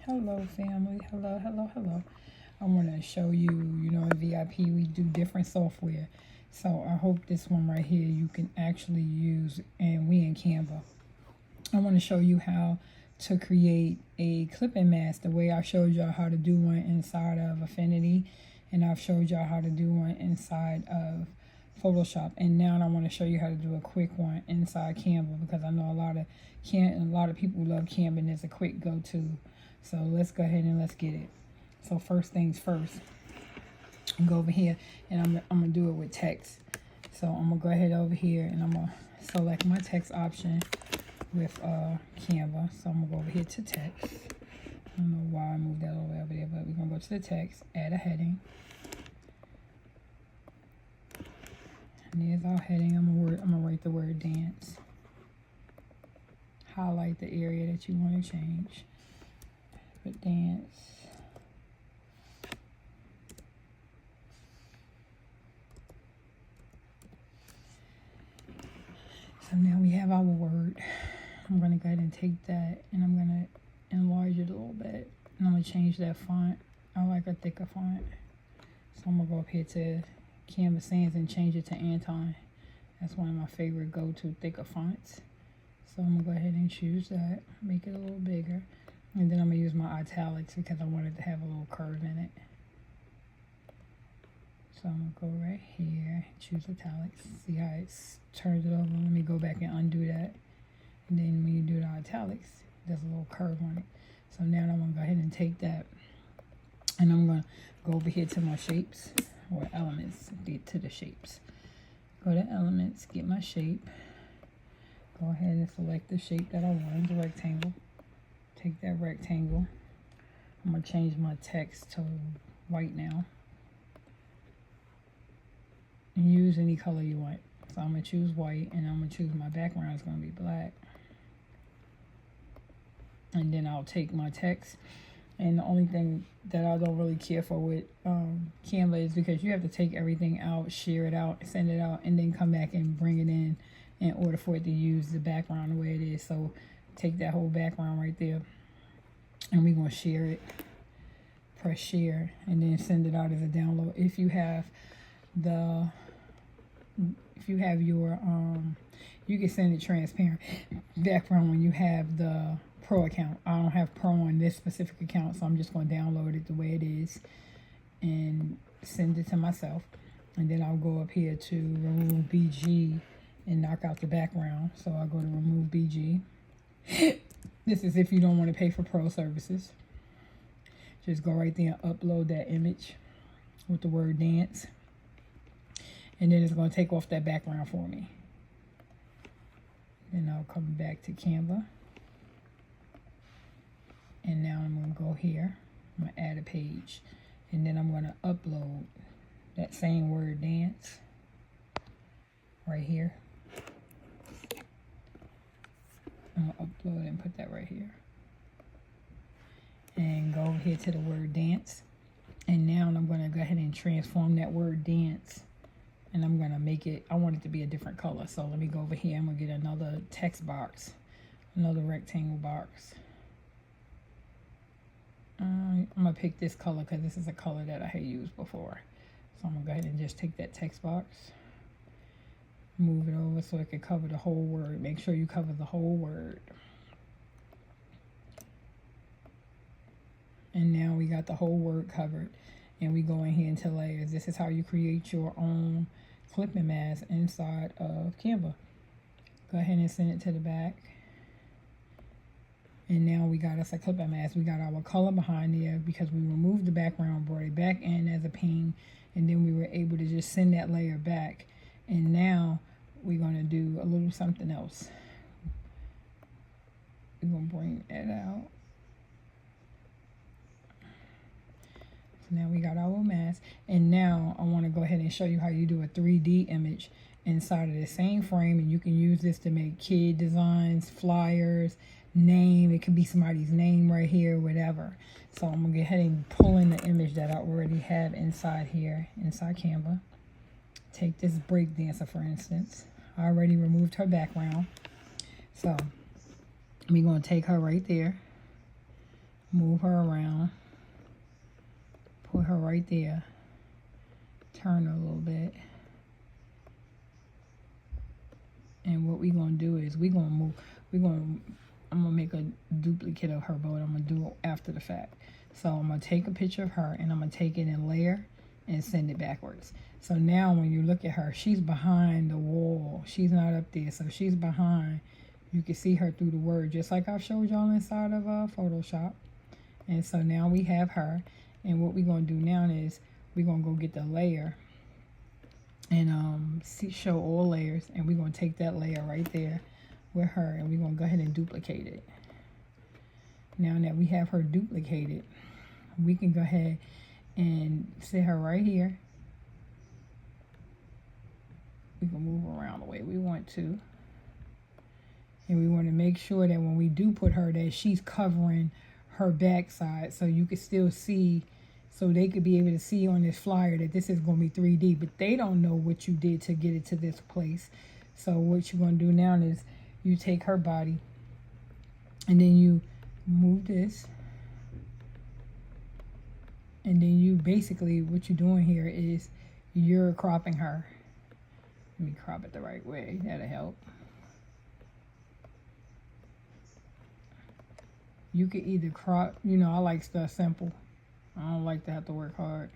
Hello family, hello. I want to show you, in VIP we do different software. So I hope this one right here you can actually use, and we in Canva. I want to show you how to create a clipping mask the way I showed y'all how to do one inside of Affinity, and I've showed y'all how to do one inside of Photoshop, and now I want to show you how to do a quick one inside Canva, because I know a lot of people love Canva and it's a quick go-to. So let's go ahead and let's get it. So first things first, go over here and I'm gonna do it with text. So I'm gonna go ahead over here and I'm gonna select my text option with Canva. So I'm gonna go over here to text. I don't know why I moved that all the way over there, but we're gonna go to the text, add a heading. And there's our heading. I'm gonna write the word dance. Highlight the area that you want to change. Put dance. So now we have our word. I'm gonna go ahead and take that and I'm gonna enlarge it a little bit. And I'm gonna change that font. I like a thicker font. So I'm gonna go up here to Canvas Sans and change it to Anton. That's one of my favorite go-to thicker fonts. So I'm gonna go ahead and choose that, make it a little bigger. And then I'm gonna use my italics because I wanted to have a little curve in it. So I'm gonna go right here, choose italics, see how it's turned it over. Let me go back and undo that. And then when you do the italics, there's a little curve on it. So now I'm gonna go ahead and take that and I'm gonna go over here to my shapes or elements, get to the shapes. Go to elements, get my shape. Go ahead and select the shape that I want, the rectangle. Take that rectangle. I'm gonna change my text to white now. And use any color you want. So I'm gonna choose white and I'm gonna choose my background is gonna be black. And then I'll take my text. And the only thing that I don't really care for with Canva is because you have to take everything out, share it out, send it out, and then come back and bring it in order for it to use the background the way it is. So take that whole background right there and we're going to share it. Press share and then send it out as a download. If you have your you can send it transparent background when you have the Pro account. I don't have Pro on this specific account, so I'm just going to download it the way it is and send it to myself. And then I'll go up here to remove BG and knock out the background. So I'll go to remove BG. This is if you don't want to pay for Pro services. Just go right there and upload that image with the word dance. And then it's going to take off that background for me. Then I'll come back to Canva. And now I'm going to go here. I'm going to add a page. And then I'm going to upload that same word dance right here. I'm going to upload and put that right here. And go over here to the word dance. And now I'm going to go ahead and transform that word dance. And I'm going to make it, I want it to be a different color. So let me go over here. I'm going to get another text box. Another rectangle box. I'm going to pick this color because this is a color that I had used before. So I'm going to go ahead and just take that text box. Move it over so it can cover the whole word. Make sure you cover the whole word. And now we got the whole word covered. And we go in here into layers. This is how you create your own clipping mask inside of Canva. Go ahead and send it to the back. And now we got us a clipping mask. We got our color behind there because we removed the background, brought it back in as a ping, and then we were able to just send that layer back. And now we're going to do a little something else. We're going to bring that out. So now we got our mask. And now I want to go ahead and show you how you do a 3D image inside of the same frame. And you can use this to make kid designs, flyers, name. It could be somebody's name right here, whatever. So I'm going to go ahead and pull in the image that I already have inside here, inside Canva. Take this break dancer, for instance. I already removed her background. So we're going to take her right there. Move her around. Put her right there. Turn her a little bit. And what we're going to do is I'm going to make a duplicate of her, but I'm going to do it after the fact. So I'm going to take a picture of her, and I'm going to take it in layer and send it backwards. So now when you look at her, she's behind the wall. She's not up there, so she's behind. You can see her through the word, just like I showed y'all inside of Photoshop. And so now we have her. And what we're going to do now is we're going to go get the layer and show all layers. And we're going to take that layer right there with her, and we're going to go ahead and duplicate it. Now that we have her duplicated, we can go ahead and set her right here. We can move around the way we want to. And we want to make sure that when we do put her, that she's covering her backside, so you can still see, so they could be able to see on this flyer that this is going to be 3D, but they don't know what you did to get it to this place. So what you're going to do now is you take her body, and then you move this, and then you basically, what you're doing here is you're cropping her. Let me crop it the right way. That'll help. You can either crop, I like stuff simple. I don't like to have to work hard.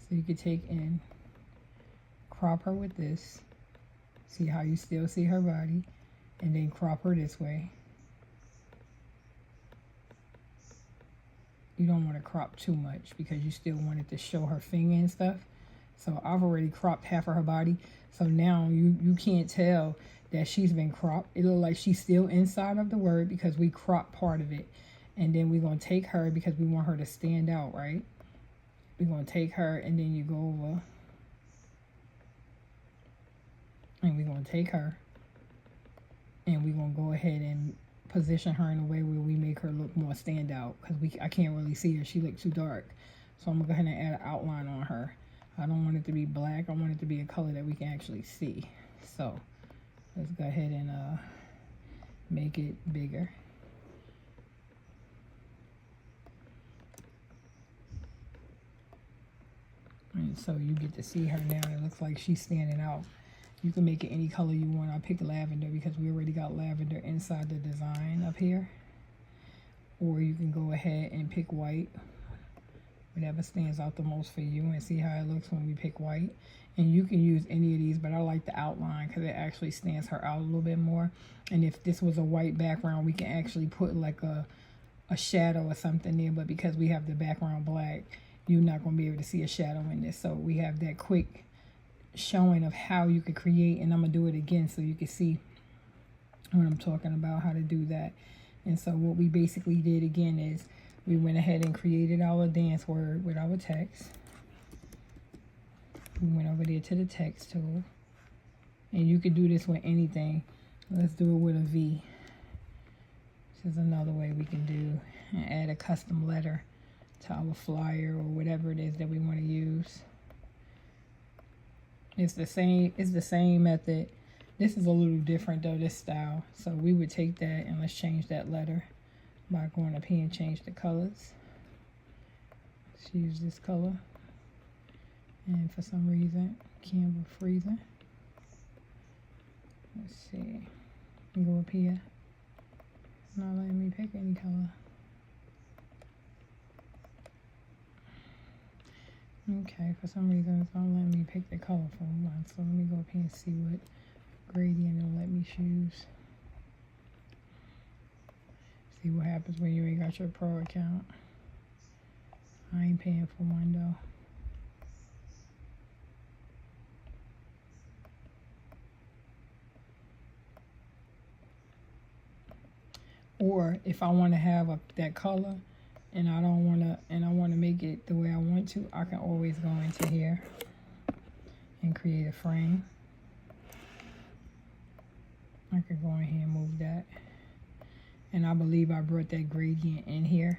So you could take and crop her with this. See how you still see her body. And then crop her this way. You don't want to crop too much because you still want it to show her finger and stuff. So I've already cropped half of her body. So now you can't tell that she's been cropped. It looks like she's still inside of the word because we cropped part of it. And then we're going to take her because we want her to stand out, right? We're going to take her, and then you go over. And we're going to take her. And we're going to go ahead and position her in a way where we make her look more stand out. Because I can't really see her. She looks too dark. So I'm going to go ahead and add an outline on her. I don't want it to be black. I want it to be a color that we can actually see. So let's go ahead and make it bigger. And so you get to see her now. It looks like she's standing out. You can make it any color you want. I picked lavender because we already got lavender inside the design up here. Or you can go ahead and pick white. Whatever stands out the most for you, and see how it looks when we pick white. And you can use any of these, but I like the outline because it actually stands her out a little bit more. And if this was a white background, we can actually put like a shadow or something there, but because we have the background black, you're not going to be able to see a shadow in this. So we have that quick showing of how you could create, and I'm going to do it again so you can see what I'm talking about, how to do that. And so what we basically did again is we went ahead and created our dance word with our text. We went over there to the text tool, and you could do this with anything. Let's do it with a V. This is another way we can do, and add a custom letter to our flyer or whatever it is that we want to use. It's the same method. This is a little different though, this style. So we would take that and let's change that letter by going up here and change the colors. Let's use this color. And for some reason, Canva freezing. Let's see. Go up here. It's not letting me pick any color. Okay, for some reason it's not letting me pick the colorful one. So let me go up here and see what gradient it'll let me choose. See what happens when you ain't got your pro account. I ain't paying for one though. Or if I want to have that color and I don't want to, and I want to make it the way I want to, I can always go into here and create a frame. I could go in here and move that. And I believe I brought that gradient in here.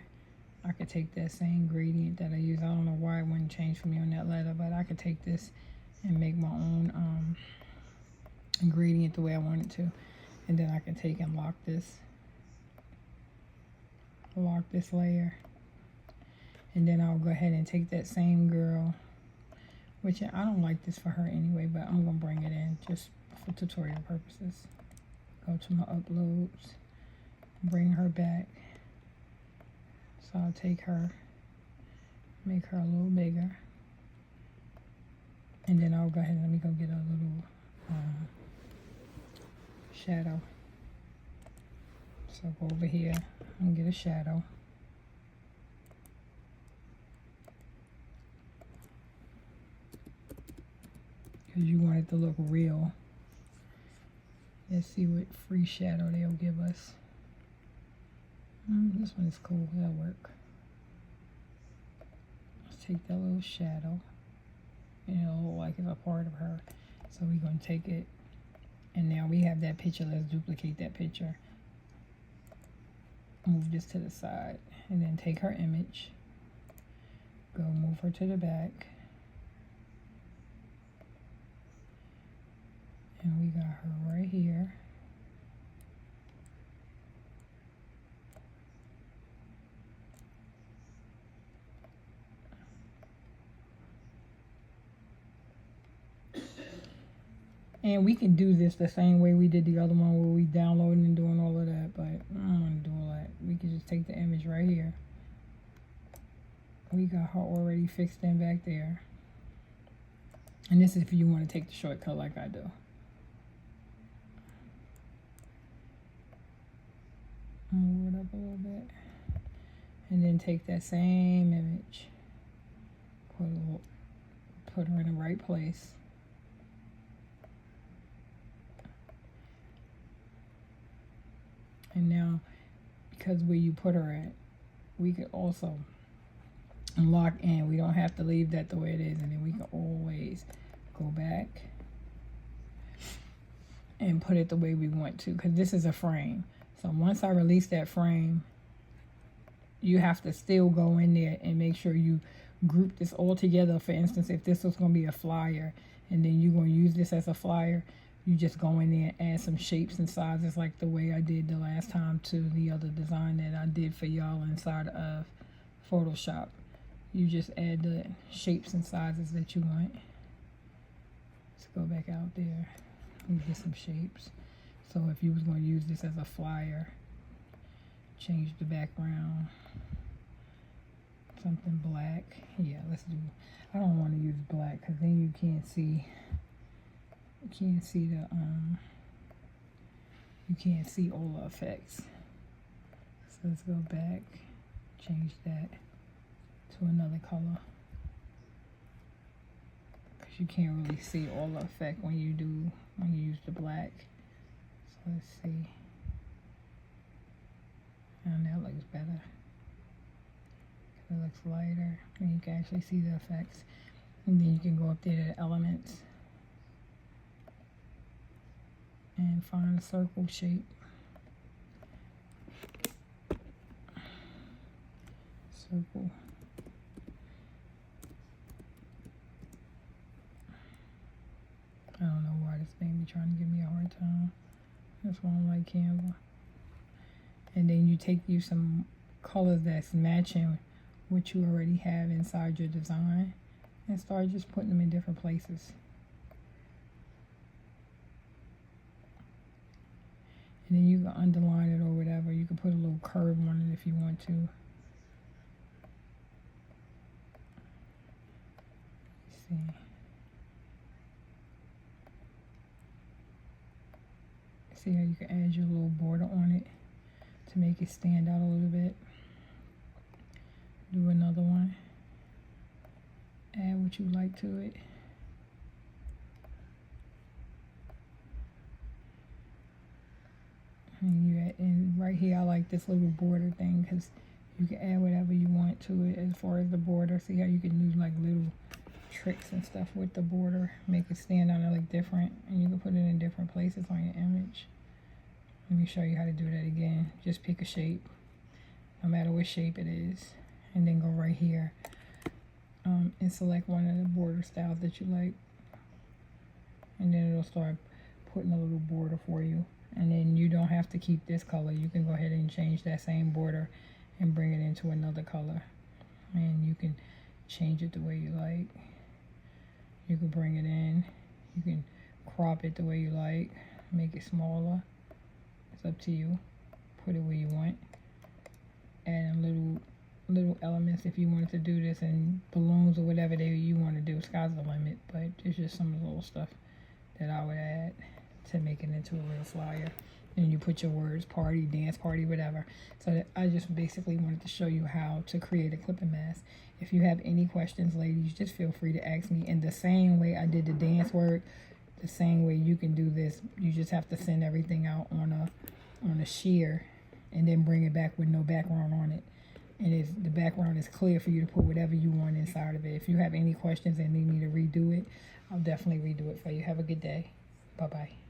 I could take that same gradient that I use. I don't know why it wouldn't change for me on that letter, but I could take this and make my own gradient the way I want it to. And then I can take and lock this. lock this layer. And then I'll go ahead and take that same girl, which I don't like this for her anyway, but I'm going to bring it in just for tutorial purposes. Go to my uploads, bring her back. So I'll take her, make her a little bigger. And then I'll go ahead and let me go get a little shadow. So go over here and get a shadow. Because you want it to look real. Let's see what free shadow they'll give us. This one is cool, that'll work. Let's take that little shadow. And it'll look like it's a part of her. So we're going to take it. And now we have that picture. Let's duplicate that picture. Move this to the side. And then take her image. Go move her to the back. And we got her right here. And we can do this the same way we did the other one where we downloading and doing all of that, but I don't want to do all that. We can just take the image right here. We got her already fixed in back there. And this is if you want to take the shortcut like I do. Move it up a little bit. And then take that same image. Put her in the right place. And now, because where you put her at, we could also lock in. We don't have to leave that the way it is. And then we can always go back and put it the way we want to. Because this is a frame. So once I release that frame, you have to still go in there and make sure you group this all together. For instance, if this was going to be a flyer, and then you're going to use this as a flyer, you just go in there and add some shapes and sizes like the way I did the last time to the other design that I did for y'all inside of Photoshop. You just add the shapes and sizes that you want. Let's go back out there and get some shapes. So if you was going to use this as a flyer, change the background, something black. Yeah, let's do, I don't want to use black because then you can't see the you can't see all the effects. So let's go back, change that to another color, because you can't really see all the effect when you use the black. So let's see, and that looks better. It looks lighter and you can actually see the effects. And then you can go up there to the elements and find a circle shape. Circle. I don't know why this thing be trying to give me a hard time. That's why I don't like Canva. And then you take some colors that's matching what you already have inside your design and start just putting them in different places. And then you can underline it or whatever. You can put a little curve on it if you want to. Let's see. See how you can add your little border on it to make it stand out a little bit. Do another one. Add what you like to it. And right here I like this little border thing because you can add whatever you want to it as far as the border. See how you can do like little tricks and stuff with the border, make it stand out and look different, and you can put it in different places on your image. Let me show you how to do that again. Just pick a shape, no matter what shape it is, and then go right here and select one of the border styles that you like, and then it'll start putting a little border for you. And then you don't have to keep this color. You can go ahead and change that same border and bring it into another color. And you can change it the way you like. You can bring it in. You can crop it the way you like. Make it smaller. It's up to you. Put it where you want. Add little elements if you wanted to do this, and balloons or whatever you want to do. Sky's the limit, but it's just some of the little stuff that I would add to make it into a real flyer. And you put your words, party, dance party, whatever. So that I just basically wanted to show you how to create a clipping mask. If you have any questions, ladies, just feel free to ask me. In the same way I did the dance work, the same way you can do this. You just have to send everything out on a shear and then bring it back with no background on it. And if the background is clear for you to put whatever you want inside of it. If you have any questions and need me to redo it, I'll definitely redo it for you. Have a good day. Bye-bye.